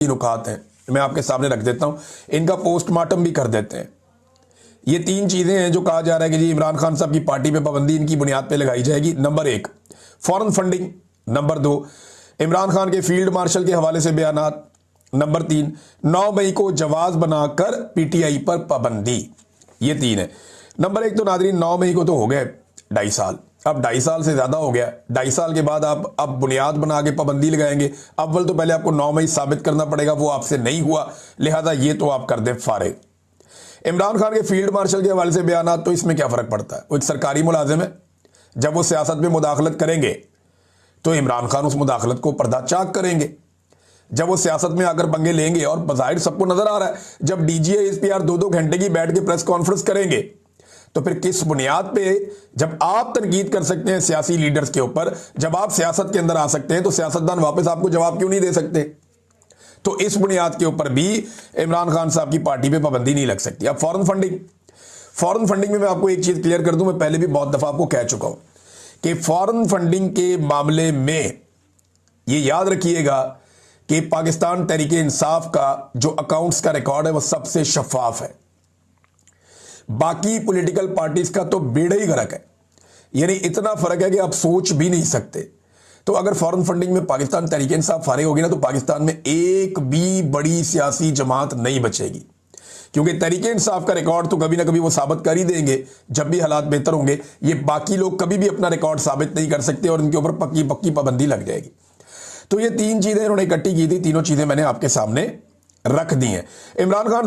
नुकात हैं, मैं आपके सामने रख देता हूं, इनका पोस्टमार्टम भी कर देते हैं। ये 3 चीजें हैं जो कहा जा रहा है कि जी इमरान खान साहब की पार्टी पे पाबंदी इनकी बुनियाद पे लगाई जाएगी। Number 1 foreign funding, number 2 Imran Khan के फील्ड मार्शल के हवाले से बयानात, नंबर 3 9 मई को जवाज बनाकर पीटीआई पर पाबंदी। ये 3 है। नंबर 1 तो नादरीन 9 मई को तो हो गए 2.5 साल, अब 2.5 साल से ज्यादा हो गया। 2.5 साल के बाद आप अब बुनियाद बना के पाबंदी लगाएंगे। अव्वल तो पहले आपको 9 मई साबित करना पड़ेगा, वो आपसे नहीं हुआ, लिहाजा ये तो आप कर दें फारिग। इमरान खान के फील्ड मार्शल के हवाले से बयान, तो इसमें क्या फर्क पड़ता है, वो एक सरकारी मुलाजिम है। जब वो सियासत में मुदाखलत करेंगे तो इमरान खान उस मुदाखलत को पर्दाचाक करेंगे। जब वो सियासत में आकर पंगे लेंगे, और बज़ाहिर सबको नजर आ रहा है, जब डीजीआई एसपीआर 2-2 घंटे की बैठ के प्रेस कॉन्फ्रेंस करेंगे, तो फिर किस बुनियाद पे, जब आप तनकीद कर सकते हैं सियासी लीडर्स के ऊपर, जब आप सियासत के अंदर आ सकते हैं, तो सियासतदान वापस आपको जवाब क्यों नहीं दे सकते? तो इस बुनियाद के ऊपर भी इमरान खान साहब की पार्टी पे पाबंदी नहीं लग सकती। अब फॉरेन फंडिंग में मैं आपको एक चीज क्लियर कर दूं, मैं पहले भी बहुत दफा आपको कह चुका हूं कि फॉरेन फंडिंग के मामले में ये याद रखिएगा कि पाकिस्तान तहरीके इंसाफ का जो अकाउंट्स का रिकॉर्ड है वो सबसे शफाफ है। बाकी पॉलिटिकल पार्टीज का तो बेड़ा ही गर्क है, यानी इतना फर्क है कि आप सोच भी नहीं सकते। तो अगर फॉरेन फंडिंग में पाकिस्तान तहरीके इंसाफ फारिग होगी ना, तो पाकिस्तान में एक भी बड़ी सियासी जमात नहीं बचेगी, क्योंकि तहरीके इंसाफ का रिकॉर्ड तो कभी ना कभी वो साबित कर ही देंगे जब भी हालात बेहतर होंगे। ये बाकी लोग कभी भी अपना रिकॉर्ड साबित नहीं कर सकते और इनके ऊपर पक्की पक्की पाबंदी लग जाएगी। तो ये 3 चीजें इन्होंने इकट्ठी की थी, तीनों चीजें मैंने आपके सामने रख दी हैं। इमरान खान